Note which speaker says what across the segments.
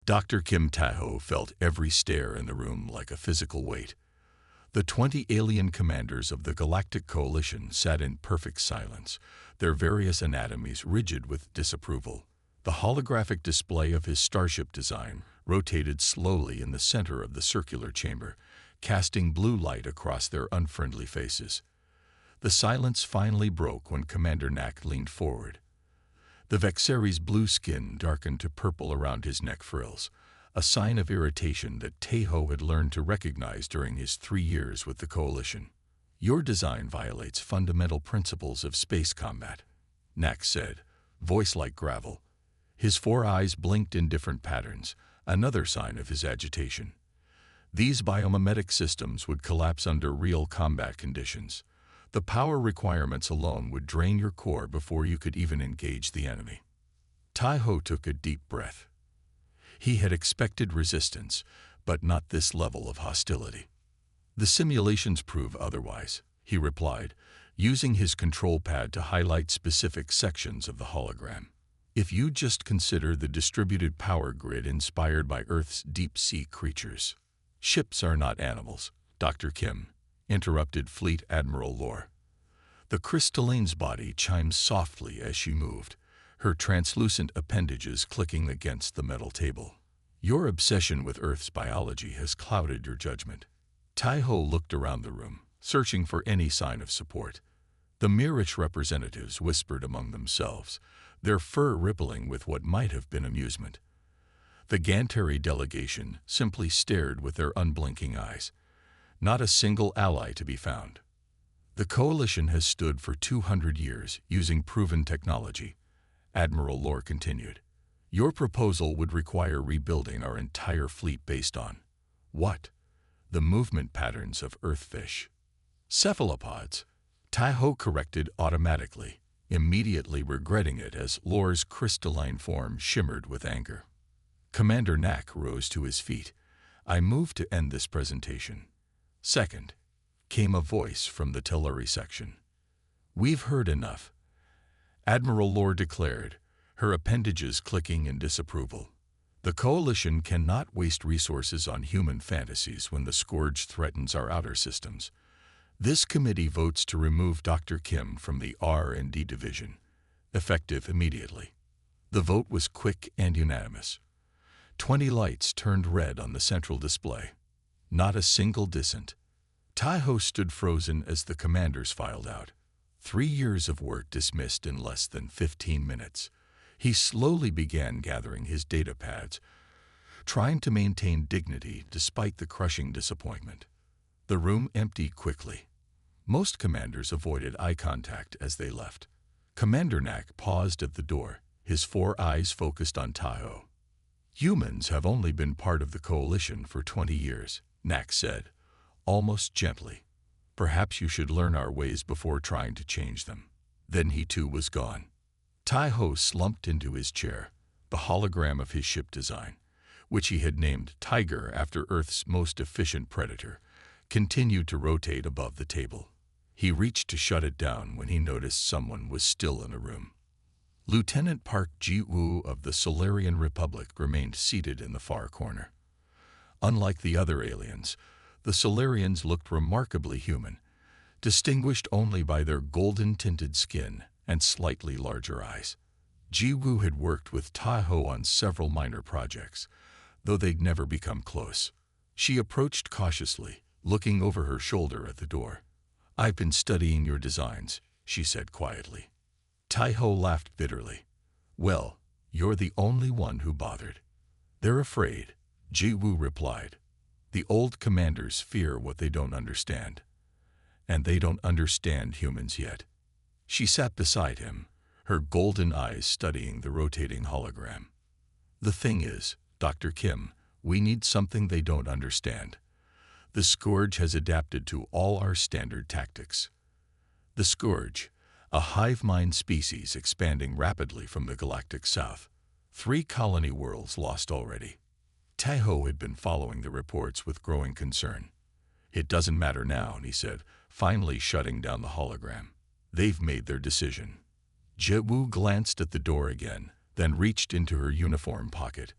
Speaker 1: Dr. Kim Taho felt every stare in the room like a physical weight. The 20 alien commanders of the Galactic Coalition sat in perfect silence, their various anatomies rigid with disapproval. The holographic display of his starship design rotated slowly in the center of the circular chamber, casting blue light across their unfriendly faces. The silence finally broke when Commander Nak leaned forward. The Vexeri's blue skin darkened to purple around his neck frills, a sign of irritation that Taho had learned to recognize during his 3 years with the Coalition. "Your design violates fundamental principles of space combat," Nak said, voice like gravel. His 4 eyes blinked in different patterns, another sign of his agitation. These biomimetic systems would collapse under real combat conditions. The power requirements alone would drain your core before you could even engage the enemy. Taho took a deep breath. He had expected resistance, but not this level of hostility. "The simulations prove otherwise," he replied, using his control pad to highlight specific sections of the hologram. "If you just consider the distributed power grid inspired by Earth's deep-sea creatures." "Ships are not animals, Dr. Kim," interrupted Fleet Admiral Lore. The crystalline's body chimed softly as she moved, her translucent appendages clicking against the metal table. "Your obsession with Earth's biology has clouded your judgment." Taho looked around the room, searching for any sign of support. The Mirish representatives whispered among themselves, their fur rippling with what might have been amusement. The Gantari delegation simply stared with their unblinking eyes. Not a single ally to be found. "The Coalition has stood for 200 years using proven technology," Admiral Lore continued. "Your proposal would require rebuilding our entire fleet based on what? The movement patterns of Earthfish. Cephalopods," Taho corrected automatically, immediately regretting it as Lore's crystalline form shimmered with anger. Commander Nak rose to his feet. "I move to end this presentation." "Second," came a voice from the Telluri section. "We've heard enough," Admiral Lore declared, her appendages clicking in disapproval. "The Coalition cannot waste resources on human fantasies when the scourge threatens our outer systems. This committee votes to remove Dr. Kim from the R&D division, effective immediately." The vote was quick and unanimous. 20 lights turned red on the central display. Not a single dissent. Taho stood frozen as the commanders filed out. 3 years of work dismissed in less than 15 minutes. He slowly began gathering his data pads, trying to maintain dignity despite the crushing disappointment. The room emptied quickly. Most commanders avoided eye contact as they left. Commander Nak paused at the door, his 4 eyes focused on Taho. "Humans have only been part of the Coalition for 20 years, Nak said, almost gently. "Perhaps you should learn our ways before trying to change them." Then he too was gone. Taho slumped into his chair, the hologram of his ship design, which he had named Tiger after Earth's most efficient predator, continued to rotate above the table. He reached to shut it down when he noticed someone was still in the room. Lieutenant Park Ji-woo of the Solarian Republic remained seated in the far corner. Unlike the other aliens, the Solarians looked remarkably human, distinguished only by their golden-tinted skin and slightly larger eyes. Ji-woo had worked with Taho on several minor projects, though they'd never become close. She approached cautiously, looking over her shoulder at the door. "I've been studying your designs," she said quietly. Taho laughed bitterly. "Well, you're the only one who bothered." "They're afraid," Ji-woo replied. "The old commanders fear what they don't understand. And they don't understand humans yet." She sat beside him, her golden eyes studying the rotating hologram. "The thing is, Dr. Kim, we need something they don't understand. The Scourge has adapted to all our standard tactics." The Scourge, a hive mind species expanding rapidly from the galactic south. 3 colony worlds lost already. Taho had been following the reports with growing concern. "It doesn't matter now," he said, finally shutting down the hologram. "They've made their decision." Ji-woo glanced at the door again, then reached into her uniform pocket.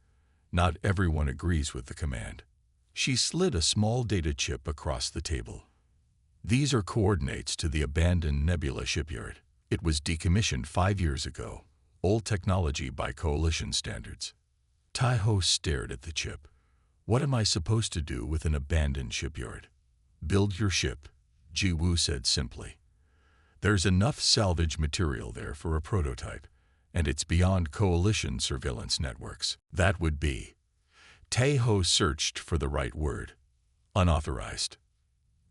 Speaker 1: Not everyone agrees with the command. She slid a small data chip across the table. These are coordinates to the abandoned Nebula shipyard. It was decommissioned 5 years ago. Old technology by Coalition standards. Tai-Ho stared at the chip. What am I supposed to do with an abandoned shipyard? Build your ship, Ji-Woo said simply. There's enough salvage material there for a prototype, and it's beyond Coalition surveillance networks. That would be. Tai-Ho searched for the right word. Unauthorized.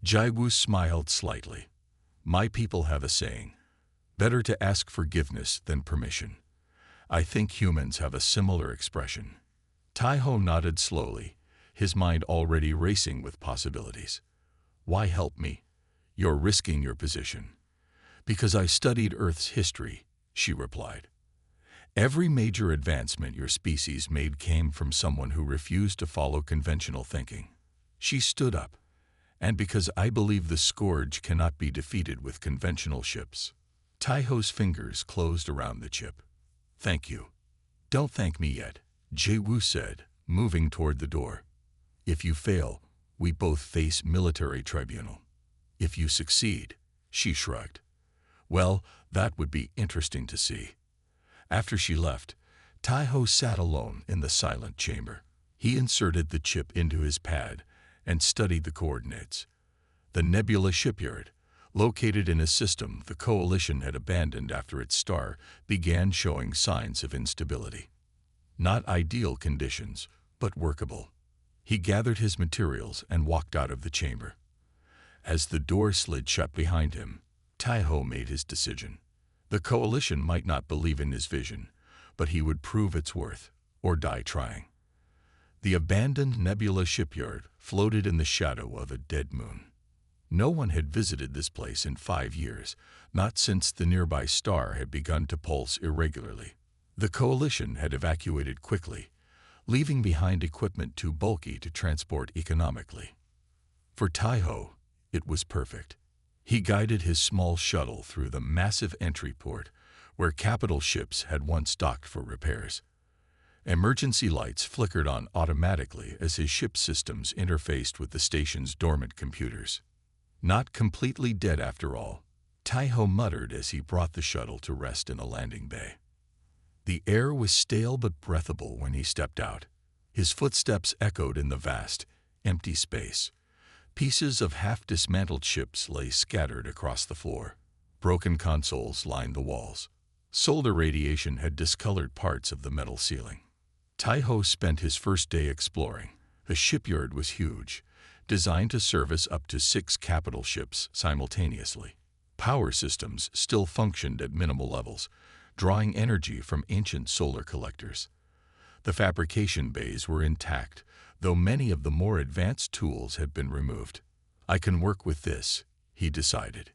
Speaker 1: Ji-Woo smiled slightly. My people have a saying. Better to ask forgiveness than permission. I think humans have a similar expression. Tai-Ho nodded slowly, his mind already racing with possibilities. Why help me? You're risking your position. Because I studied Earth's history, she replied. Every major advancement your species made came from someone who refused to follow conventional thinking. She stood up. And because I believe the Scourge cannot be defeated with conventional ships. Tai-Ho's fingers closed around the chip. Thank you. Don't thank me yet, Ji-Woo said, moving toward the door. If you fail, we both face military tribunal. If you succeed, she shrugged. Well, that would be interesting to see. After she left, Tai-Ho sat alone in the silent chamber. He inserted the chip into his pad and studied the coordinates. The Nebula shipyard, located in a system the Coalition had abandoned after its star, began showing signs of instability. Not ideal conditions, but workable. He gathered his materials and walked out of the chamber. As the door slid shut behind him, Tai-Ho made his decision. The Coalition might not believe in his vision, but he would prove its worth, or die trying. The abandoned Nebula shipyard floated in the shadow of a dead moon. No one had visited this place in 5 years, not since the nearby star had begun to pulse irregularly. The Coalition had evacuated quickly, leaving behind equipment too bulky to transport economically. For Tai-Ho, it was perfect. He guided his small shuttle through the massive entry port, where capital ships had once docked for repairs. Emergency lights flickered on automatically as his ship's systems interfaced with the station's dormant computers. Not completely dead after all, Tai-Ho muttered as he brought the shuttle to rest in a landing bay. The air was stale but breathable when he stepped out. His footsteps echoed in the vast, empty space. Pieces of half-dismantled ships lay scattered across the floor. Broken consoles lined the walls. Solar radiation had discolored parts of the metal ceiling. Tai-Ho spent his first day exploring. The shipyard was huge, designed to service up to 6 capital ships simultaneously. Power systems still functioned at minimal levels, drawing energy from ancient solar collectors. The fabrication bays were intact, though many of the more advanced tools had been removed. I can work with this, he decided.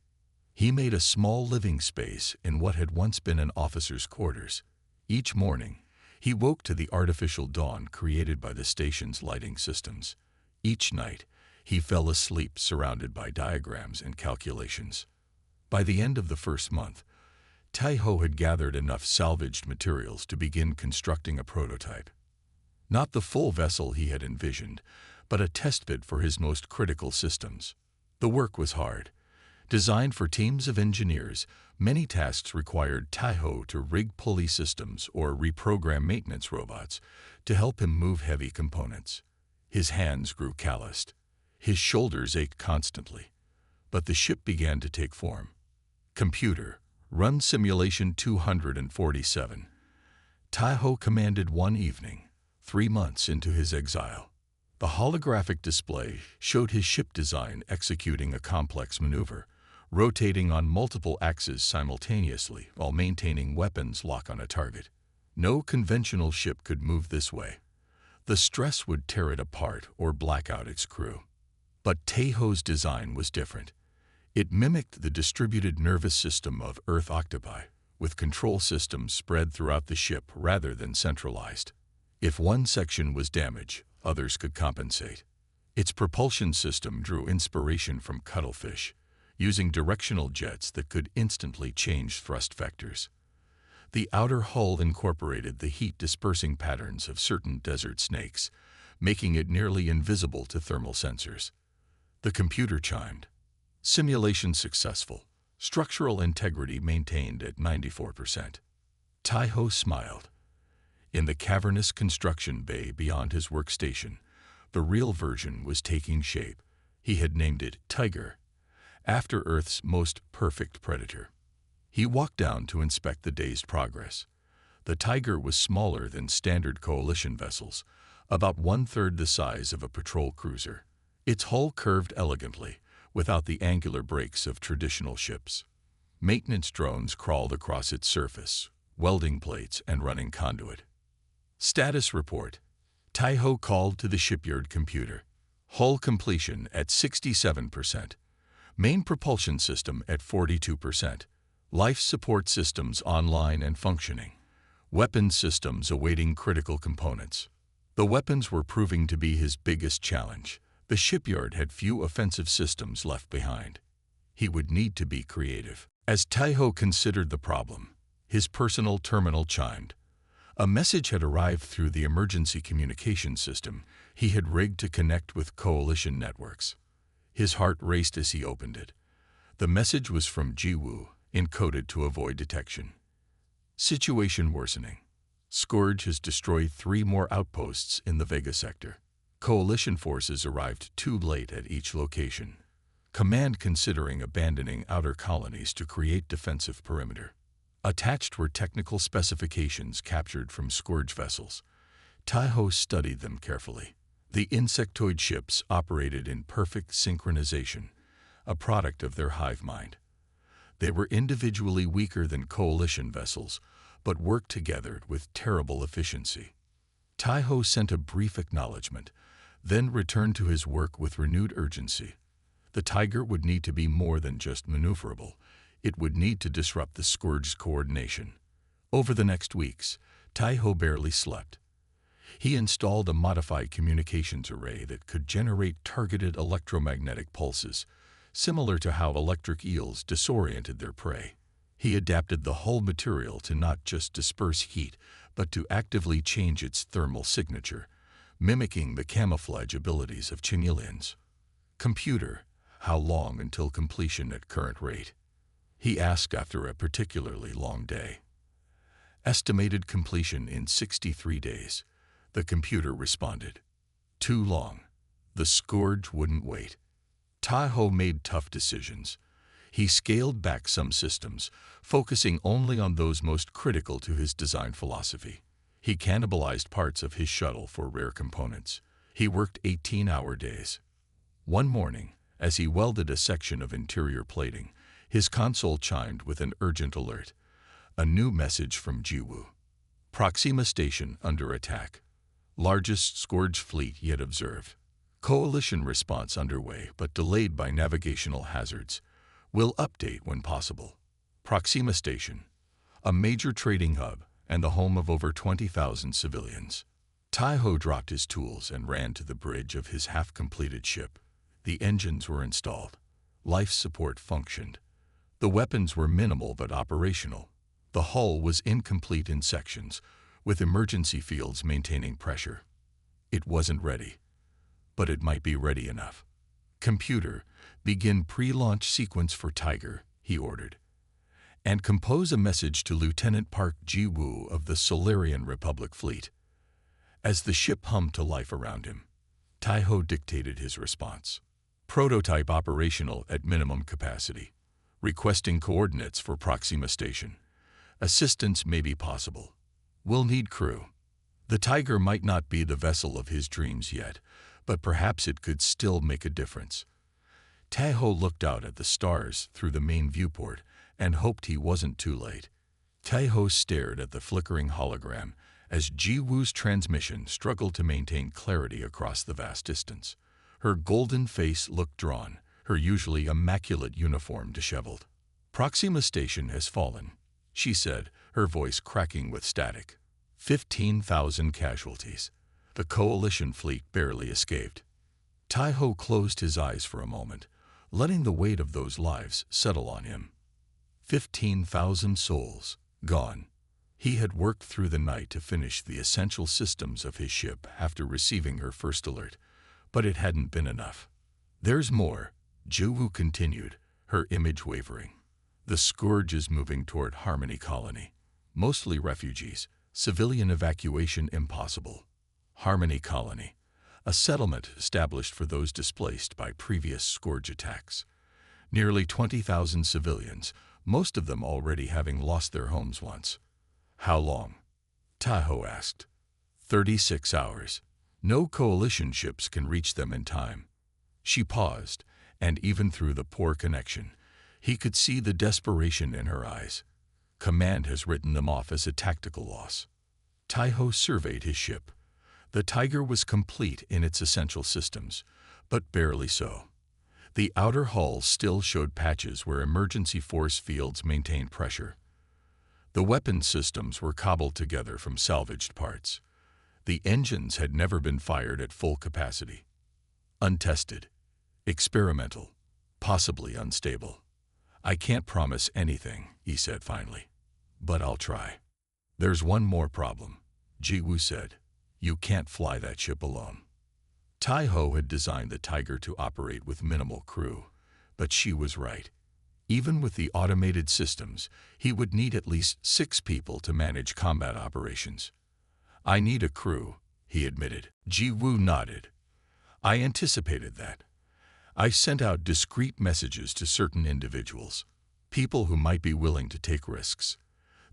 Speaker 1: He made a small living space in what had once been an officer's quarters. Each morning, he woke to the artificial dawn created by the station's lighting systems. Each night, he fell asleep surrounded by diagrams and calculations. By the end of the first month, Tai-Ho had gathered enough salvaged materials to begin constructing a prototype. Not the full vessel he had envisioned, but a test bed for his most critical systems. The work was hard. Designed for teams of engineers, many tasks required Tai-Ho to rig pulley systems or reprogram maintenance robots to help him move heavy components. His hands grew calloused. His shoulders ached constantly. But the ship began to take form. Computer, run simulation 247. Tai-Ho commanded one evening, 3 months into his exile. The holographic display showed his ship design executing a complex maneuver, rotating on multiple axes simultaneously while maintaining weapons lock on a target. No conventional ship could move this way. The stress would tear it apart or black out its crew. But Tai-Ho's design was different. It mimicked the distributed nervous system of Earth octopi, with control systems spread throughout the ship rather than centralized. If one section was damaged, others could compensate. Its propulsion system drew inspiration from cuttlefish, using directional jets that could instantly change thrust vectors. The outer hull incorporated the heat-dispersing patterns of certain desert snakes, making it nearly invisible to thermal sensors. The computer chimed. Simulation successful. Structural integrity maintained at 94%. Tai-Ho smiled. In the cavernous construction bay beyond his workstation, the real version was taking shape. He had named it Tiger, after Earth's most perfect predator. He walked down to inspect the day's progress. The Tiger was smaller than standard coalition vessels, about one-third the size of a patrol cruiser. Its hull curved elegantly, without the angular breaks of traditional ships. Maintenance drones crawled across its surface, welding plates and running conduit. Status report. Tai-Ho called to the shipyard computer. Hull completion at 67%. Main propulsion system at 42%. Life support systems online and functioning. Weapons systems awaiting critical components. The weapons were proving to be his biggest challenge. The shipyard had few offensive systems left behind. He would need to be creative. As Tai-Ho considered the problem, his personal terminal chimed. A message had arrived through the emergency communication system he had rigged to connect with coalition networks. His heart raced as he opened it. The message was from Jiwoo, encoded to avoid detection. Situation worsening. Scourge has destroyed 3 more outposts in the Vega sector. Coalition forces arrived too late at each location. Command considering abandoning outer colonies to create defensive perimeter. Attached were technical specifications captured from Scourge vessels. Tai-Ho studied them carefully. The insectoid ships operated in perfect synchronization, a product of their hive mind. They were individually weaker than coalition vessels, but worked together with terrible efficiency. Tai-Ho sent a brief acknowledgement, then returned to his work with renewed urgency. The Tiger would need to be more than just maneuverable. It would need to disrupt the Scourge's coordination. Over the next weeks, Tai-Ho barely slept. He installed a modified communications array that could generate targeted electromagnetic pulses, similar to how electric eels disoriented their prey. He adapted the hull material to not just disperse heat, but to actively change its thermal signature, mimicking the camouflage abilities of chenillians. Computer, how long until completion at current rate? He asked after a particularly long day. Estimated completion in 63 days. The computer responded. Too long. The Scourge wouldn't wait. Tai-Ho made tough decisions. He scaled back some systems, focusing only on those most critical to his design philosophy. He cannibalized parts of his shuttle for rare components. He worked 18-hour days. One morning, as he welded a section of interior plating, his console chimed with an urgent alert. A new message from Jiwoo. Proxima Station under attack. Largest Scourge fleet yet observed. Coalition response underway but delayed by navigational hazards. Will update when possible. Proxima Station, a major trading hub and the home of over 20,000 civilians. Tai-Ho dropped his tools and ran to the bridge of his half-completed ship. The engines were installed. Life support functioned. The weapons were minimal but operational. The hull was incomplete in sections, with emergency fields maintaining pressure. It wasn't ready, but it might be ready enough. Computer, begin pre-launch sequence for Tiger, he ordered. And compose a message to Lieutenant Park Jiwoo of the Solarian Republic Fleet. As the ship hummed to life around him, Tai-Ho dictated his response. Prototype operational at minimum capacity. Requesting coordinates for Proxima Station. Assistance may be possible. We'll need crew. The Tiger might not be the vessel of his dreams yet, but perhaps it could still make a difference. Tai-Ho looked out at the stars through the main viewport and hoped he wasn't too late. Tai-Ho stared at the flickering hologram as Jiwoo's transmission struggled to maintain clarity across the vast distance. Her golden face looked drawn, her usually immaculate uniform disheveled. Proxima Station has fallen, she said, her voice cracking with static. 15,000 casualties. The coalition fleet barely escaped. Tai-Ho closed his eyes for a moment, letting the weight of those lives settle on him. 15,000 souls, gone. He had worked through the night to finish the essential systems of his ship after receiving her first alert, but it hadn't been enough. "There's more," Jiwoo continued, her image wavering. "The scourge is moving toward Harmony Colony. Mostly refugees, civilian evacuation impossible. Harmony Colony, a settlement established for those displaced by previous scourge attacks. Nearly 20,000 civilians, most of them already having lost their homes once." "How long?" Taeho asked. 36 hours. No coalition ships can reach them in time." She paused, and even through the poor connection, he could see the desperation in her eyes. "Command has written them off as a tactical loss." Taeho surveyed his ship. The Tiger was complete in its essential systems, but barely so. The outer hull still showed patches where emergency force fields maintained pressure. The weapon systems were cobbled together from salvaged parts. The engines had never been fired at full capacity. Untested, experimental, possibly unstable. "I can't promise anything," he said finally, "but I'll try." "There's one more problem," Jiwoo said. "You can't fly that ship alone." Taeho had designed the Tiger to operate with minimal crew, but she was right. Even with the automated systems, he would need at least 6 people to manage combat operations. "I need a crew," he admitted. Jiwoo nodded. "I anticipated that. I sent out discreet messages to certain individuals, people who might be willing to take risks.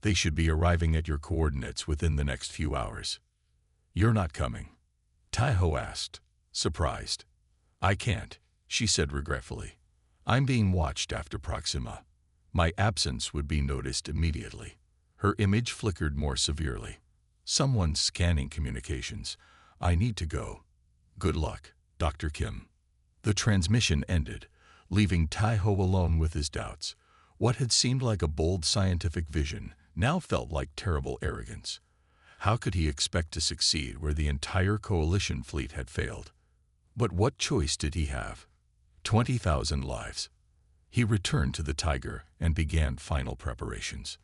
Speaker 1: They should be arriving at your coordinates within the next few hours." "You're not coming?" Taeho asked, surprised. "I can't," she said regretfully. "I'm being watched after Proxima. My absence would be noticed immediately." Her image flickered more severely. "Someone's scanning communications. I need to go. Good luck, Dr. Kim." The transmission ended, leaving Taeho alone with his doubts. What had seemed like a bold scientific vision now felt like terrible arrogance. How could he expect to succeed where the entire coalition fleet had failed? But what choice did he have? 20,000 lives. He returned to the Tiger and began final preparations.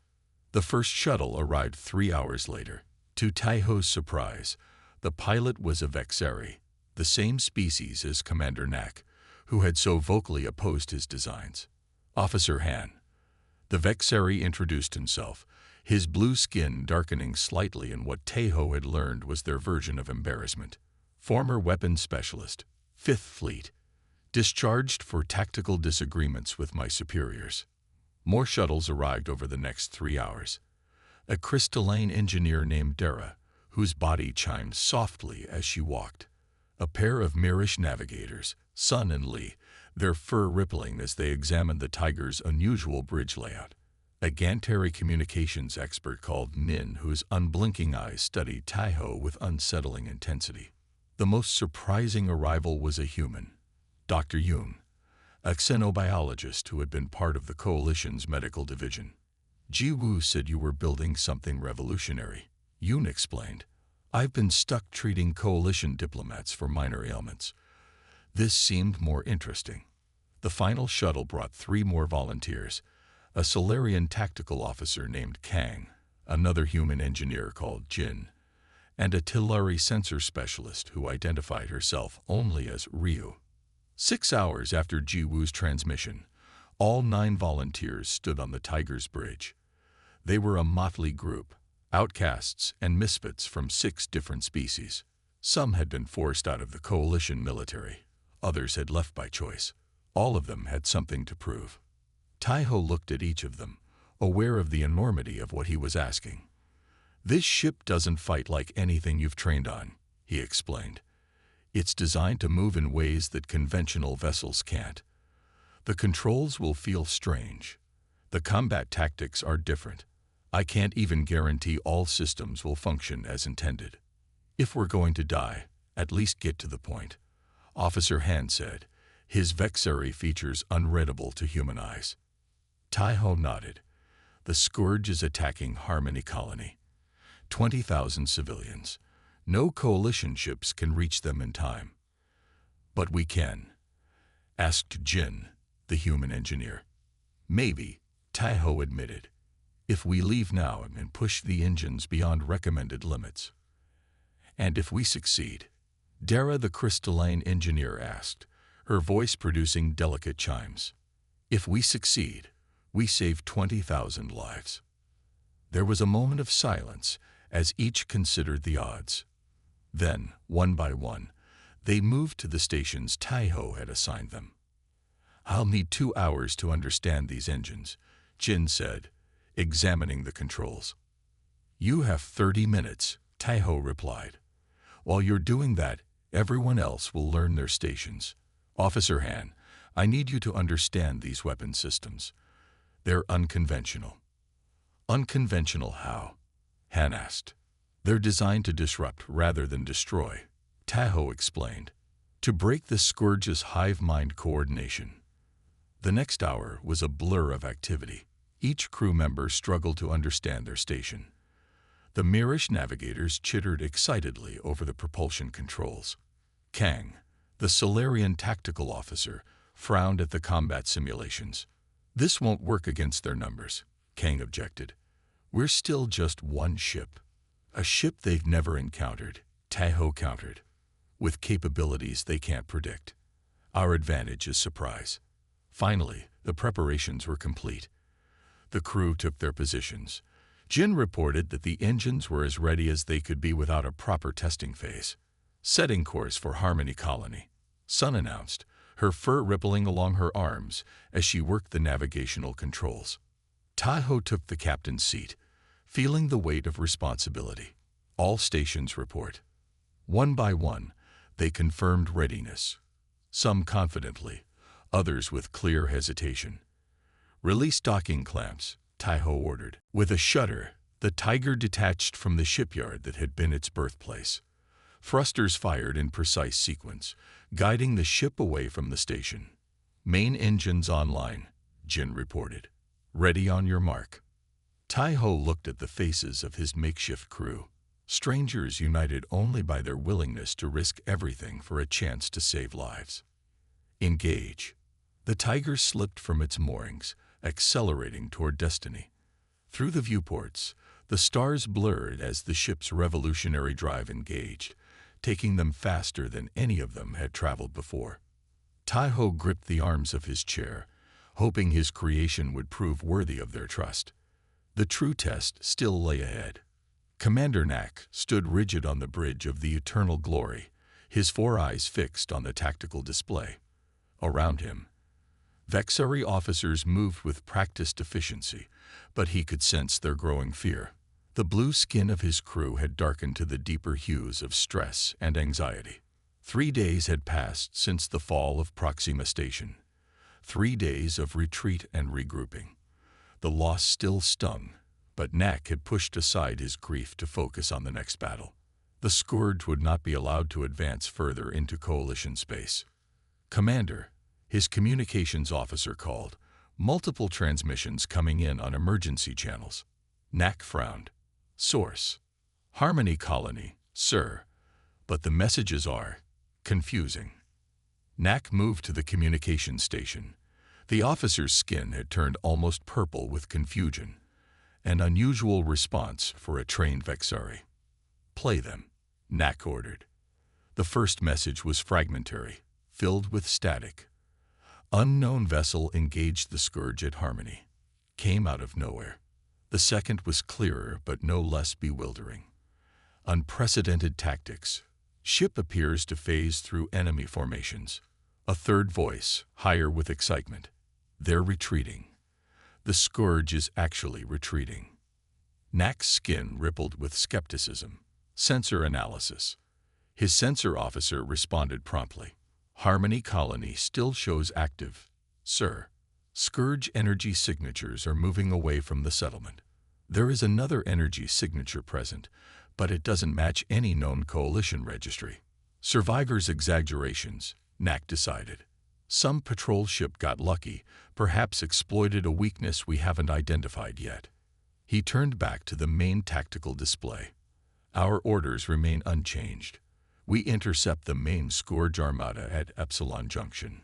Speaker 1: The first shuttle arrived 3 hours later. To Taeho's surprise, the pilot was a Vexeri, the same species as Commander Nak, who had so vocally opposed his designs. "Officer Han." The Vexeri introduced himself, his blue skin darkening slightly in what Taeho had learned was their version of embarrassment. "Former weapons specialist, 5th Fleet. Discharged for tactical disagreements with my superiors." More shuttles arrived over the next 3 hours. A crystalline engineer named Dara, whose body chimed softly as she walked. A pair of Mirish navigators, Sun and Lee, their fur rippling as they examined the Tiger's unusual bridge layout. A Gantari communications expert called Nin, whose unblinking eyes studied Taeho with unsettling intensity. The most surprising arrival was a human, Dr. Yoon, a xenobiologist who had been part of the Coalition's medical division. "Jiwoo said you were building something revolutionary," Yoon explained. "I've been stuck treating Coalition diplomats for minor ailments. This seemed more interesting." The final shuttle brought 3 more volunteers, a Solarian tactical officer named Kang, another human engineer called Jin, and a Tillari sensor specialist who identified herself only as Ryu. 6 hours after Jiwoo's transmission, all 9 volunteers stood on the Tiger's bridge. They were a motley group, outcasts and misfits from 6 different species. Some had been forced out of the Coalition military, others had left by choice. All of them had something to prove. Taeho looked at each of them, aware of the enormity of what he was asking. "This ship doesn't fight like anything you've trained on," he explained. "It's designed to move in ways that conventional vessels can't. The controls will feel strange. The combat tactics are different. I can't even guarantee all systems will function as intended. If we're going to die, at least get to the point," Officer Han said, his Vexeri features unreadable to human eyes. Taeho nodded. "The Scourge is attacking Harmony Colony. 20,000 civilians. No coalition ships can reach them in time." "But we can?" asked Jin, the human engineer. "Maybe," Taeho admitted. If we leave now and push the engines beyond recommended limits. And if we succeed? Dara the crystalline engineer asked, her voice producing delicate chimes. If we succeed, we save 20,000 lives. There was a moment of silence as each considered the odds. Then, one by one, they moved to the stations Taiho had assigned them. I'll need 2 hours to understand these engines, Jin said, examining the controls. You have 30 minutes, Taiho replied. While you're doing that, everyone else will learn their stations. Officer Han, I need you to understand these weapon systems. They're unconventional. Unconventional how? Han asked. They're designed to disrupt rather than destroy, Taiho explained, to break the Scourge's hive mind coordination. The next hour was a blur of activity. Each crew member struggled to understand their station. The Mirish navigators chittered excitedly over the propulsion controls. Kang, the Solarian tactical officer, frowned at the combat simulations. This won't work against their numbers, Kang objected. We're still just one ship. A ship they've never encountered, Taiho countered, with capabilities they can't predict. Our advantage is surprise. Finally, the preparations were complete. The crew took their positions. Jin reported that the engines were as ready as they could be without a proper testing phase. Setting course for Harmony Colony, Sun announced, her fur rippling along her arms as she worked the navigational controls. Taiho took the captain's seat, feeling the weight of responsibility. All stations report. One by one, they confirmed readiness. Some confidently, others with clear hesitation. Release docking clamps, Taiho ordered. With a shudder, the Tiger detached from the shipyard that had been its birthplace. Thrusters fired in precise sequence, guiding the ship away from the station. Main engines online, Jin reported. Ready on your mark. Taiho looked at the faces of his makeshift crew. Strangers united only by their willingness to risk everything for a chance to save lives. Engage. The Tiger slipped from its moorings, accelerating toward destiny. Through the viewports, the stars blurred as the ship's revolutionary drive engaged, taking them faster than any of them had traveled before. Taiho gripped the arms of his chair, hoping his creation would prove worthy of their trust. The true test still lay ahead. Commander Nak stood rigid on the bridge of the Eternal Glory, his 4 eyes fixed on the tactical display. Around him, Vexari officers moved with practiced efficiency, but he could sense their growing fear. The blue skin of his crew had darkened to the deeper hues of stress and anxiety. 3 days had passed since the fall of Proxima Station. 3 days of retreat and regrouping. The loss still stung, but Nak had pushed aside his grief to focus on the next battle. The Scourge would not be allowed to advance further into Coalition space. Commander, his communications officer called, multiple transmissions coming in on emergency channels. Nak frowned. Source: Harmony Colony, sir, but the messages are confusing. Nak moved to the communications station. The officer's skin had turned almost purple with confusion, an unusual response for a trained Vexari. Play them, Nak ordered. The first message was fragmentary, filled with static. Unknown vessel engaged the Scourge at Harmony. Came out of nowhere. The second was clearer but no less bewildering. Unprecedented tactics. Ship appears to phase through enemy formations. A third voice, higher with excitement. They're retreating. The Scourge is actually retreating. Nak's skin rippled with skepticism. Sensor analysis. His sensor officer responded promptly. Harmony Colony still shows active, sir. Scourge energy signatures are moving away from the settlement. There is another energy signature present, but it doesn't match any known coalition registry. Survivors' exaggerations, Nak decided. Some patrol ship got lucky, perhaps exploited a weakness we haven't identified yet. He turned back to the main tactical display. Our orders remain unchanged. We intercept the main Scourge Armada at Epsilon Junction.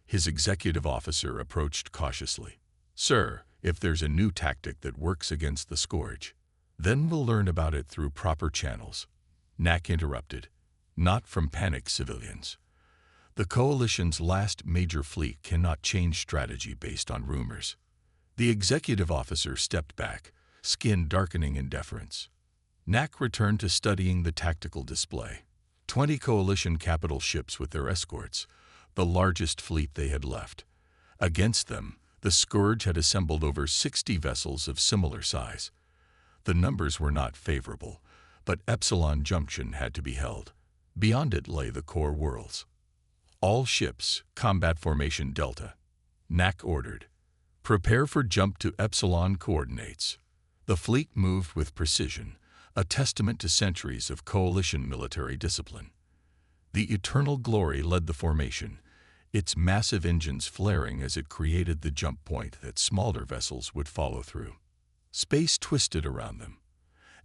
Speaker 1: His executive officer approached cautiously. Sir, if there's a new tactic that works against the Scourge, then we'll learn about it through proper channels. Knack interrupted. Not from panic, civilians. The Coalition's last major fleet cannot change strategy based on rumors. The executive officer stepped back, skin darkening in deference. Knack returned to studying the tactical display. 20 Coalition capital ships with their escorts, the largest fleet they had left. Against them, the Scourge had assembled over 60 vessels of similar size. The numbers were not favorable, but Epsilon Junction had to be held. Beyond it lay the core worlds. All ships, combat formation Delta. Knack ordered. Prepare for jump to Epsilon coordinates. The fleet moved with precision, a testament to centuries of Coalition military discipline. The Eternal Glory led the formation, its massive engines flaring as it created the jump point that smaller vessels would follow through. Space twisted around them.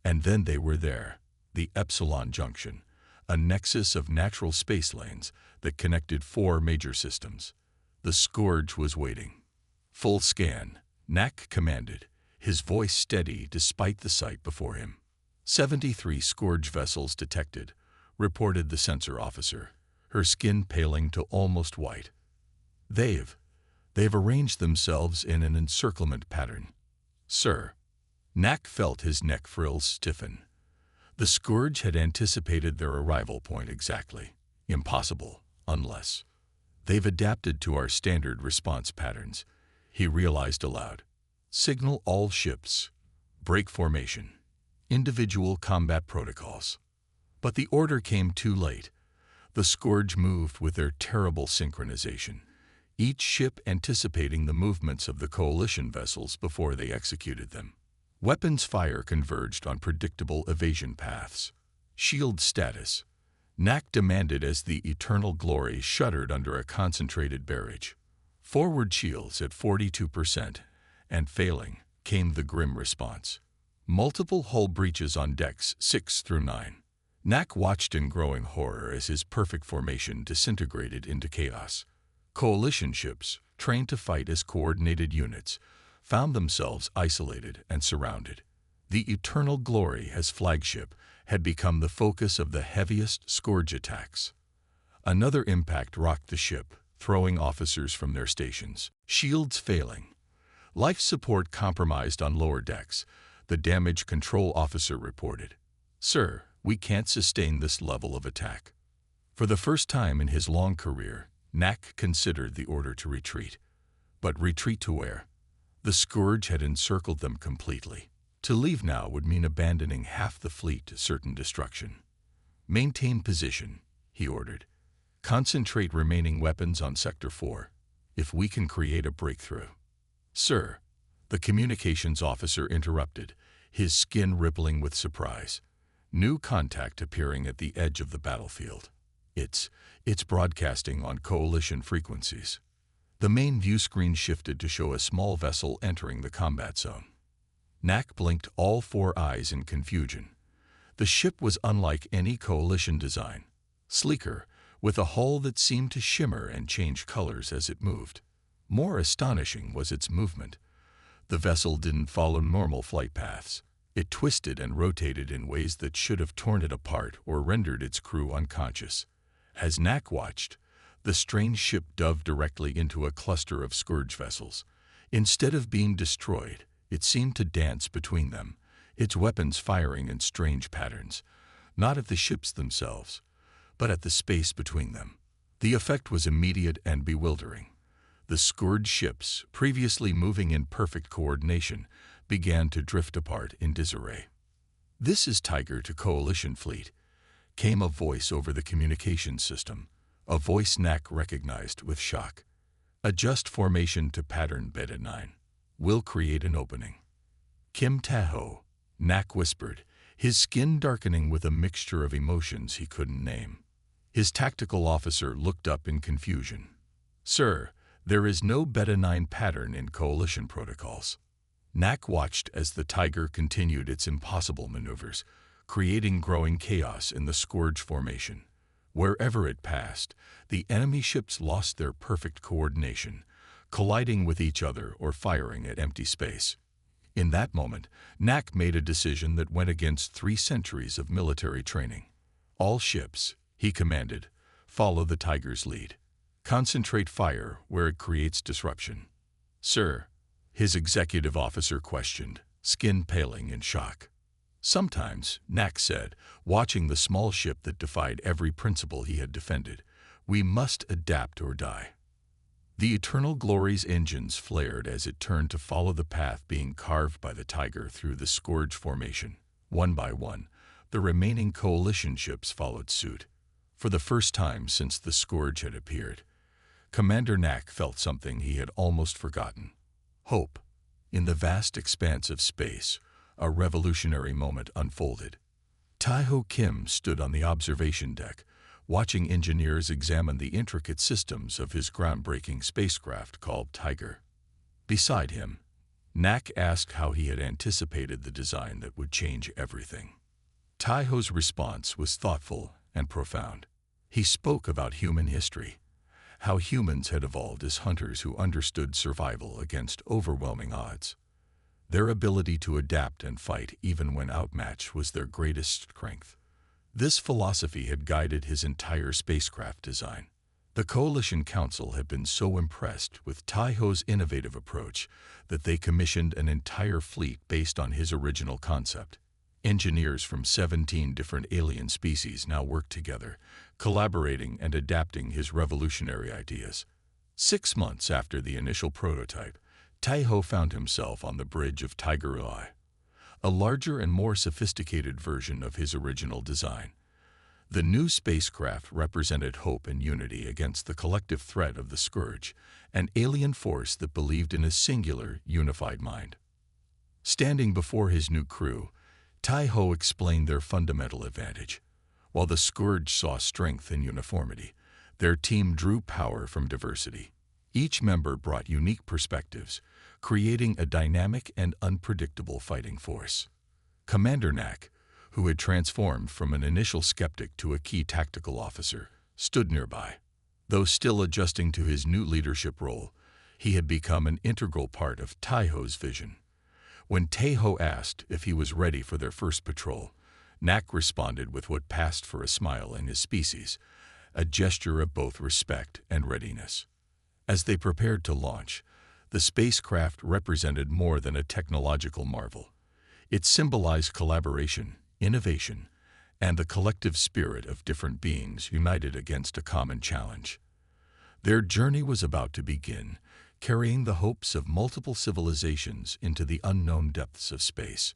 Speaker 1: And then they were there, the Epsilon Junction, a nexus of natural space lanes that connected 4 major systems. The Scourge was waiting. Full scan, Knack commanded, his voice steady despite the sight before him. 73 Scourge vessels detected, reported the sensor officer, her skin paling to almost white. They've arranged themselves in an encirclement pattern. Sir. Knack felt his neck frills stiffen. The Scourge had anticipated their arrival point exactly. Impossible, unless. They've adapted to our standard response patterns, he realized aloud. Signal all ships. Break formation. Individual combat protocols. But the order came too late. The Scourge moved with their terrible synchronization, each ship anticipating the movements of the Coalition vessels before they executed them. Weapons fire converged on predictable evasion paths. Shield status. Knack demanded as the Eternal Glory shuddered under a concentrated barrage. Forward shields at 42%, and failing, came the grim response. Multiple hull breaches on decks 6 through 9. Knack watched in growing horror as his perfect formation disintegrated into chaos. Coalition ships, trained to fight as coordinated units, found themselves isolated and surrounded. The Eternal Glory, as flagship, had become the focus of the heaviest Scourge attacks. Another impact rocked the ship, throwing officers from their stations, shields failing. Life support compromised on lower decks, the damage control officer reported. Sir, we can't sustain this level of attack. For the first time in his long career, Knack considered the order to retreat. But retreat to where? The Scourge had encircled them completely. To leave now would mean abandoning half the fleet to certain destruction. Maintain position, he ordered. Concentrate remaining weapons on Sector 4, if we can create a breakthrough. Sir, the communications officer interrupted, his skin rippling with surprise. New contact appearing at the edge of the battlefield. It's broadcasting on Coalition frequencies. The main view screen shifted to show a small vessel entering the combat zone. Knack blinked all 4 eyes in confusion. The ship was unlike any Coalition design. Sleeker, with a hull that seemed to shimmer and change colors as it moved. More astonishing was its movement. The vessel didn't follow normal flight paths. It twisted and rotated in ways that should have torn it apart or rendered its crew unconscious. As Knack watched, the strange ship dove directly into a cluster of Scourge vessels. Instead of being destroyed, it seemed to dance between them, its weapons firing in strange patterns, not at the ships themselves, but at the space between them. The effect was immediate and bewildering. The Scourge ships, previously moving in perfect coordination, began to drift apart in disarray. This is Tiger to Coalition fleet, came a voice over the communications system, a voice Knack recognized with shock. Adjust formation to pattern Beta 9. We'll create an opening. Kim Tahoe, Knack whispered, his skin darkening with a mixture of emotions he couldn't name. His tactical officer looked up in confusion. Sir, there is no Beta 9 pattern in Coalition protocols. Knack watched as the Tiger continued its impossible maneuvers, creating growing chaos in the Scourge formation. Wherever it passed, the enemy ships lost their perfect coordination, colliding with each other or firing at empty space. In that moment, Nak made a decision that went against 3 centuries of military training. All ships, he commanded, follow the Tiger's lead. Concentrate fire where it creates disruption. Sir, his executive officer questioned, skin paling in shock. Sometimes, Nak said, watching the small ship that defied every principle he had defended, we must adapt or die. The Eternal Glory's engines flared as it turned to follow the path being carved by the Tiger through the Scourge formation. One by one, the remaining coalition ships followed suit. For the first time since the Scourge had appeared, Commander Nak felt something he had almost forgotten. Hope. In the vast expanse of space, a revolutionary moment unfolded. Tae-ho Kim stood on the observation deck, watching engineers examine the intricate systems of his groundbreaking spacecraft called Tiger. Beside him, Nak asked how he had anticipated the design that would change everything. Tae-ho's response was thoughtful and profound. He spoke about human history, how humans had evolved as hunters who understood survival against overwhelming odds. Their ability to adapt and fight even when outmatched was their greatest strength. This philosophy had guided his entire spacecraft design. The Coalition Council had been so impressed with Tae-ho's innovative approach that they commissioned an entire fleet based on his original concept. Engineers from 17 different alien species now worked together, collaborating and adapting his revolutionary ideas. 6 months after the initial prototype, Tae-ho found himself on the bridge of Tiger Ui, a larger and more sophisticated version of his original design. The new spacecraft represented hope and unity against the collective threat of the Scourge, an alien force that believed in a singular, unified mind. Standing before his new crew, Tae-ho explained their fundamental advantage. While the Scourge saw strength in uniformity, their team drew power from diversity. Each member brought unique perspectives, creating a dynamic and unpredictable fighting force. Commander Nak, who had transformed from an initial skeptic to a key tactical officer, stood nearby. Though still adjusting to his new leadership role, he had become an integral part of Tae-ho's vision. When Tae-ho asked if he was ready for their first patrol, Nak responded with what passed for a smile in his species, a gesture of both respect and readiness. As they prepared to launch, the spacecraft represented more than a technological marvel. It symbolized collaboration, innovation, and the collective spirit of different beings united against a common challenge. Their journey was about to begin, carrying the hopes of multiple civilizations into the unknown depths of space.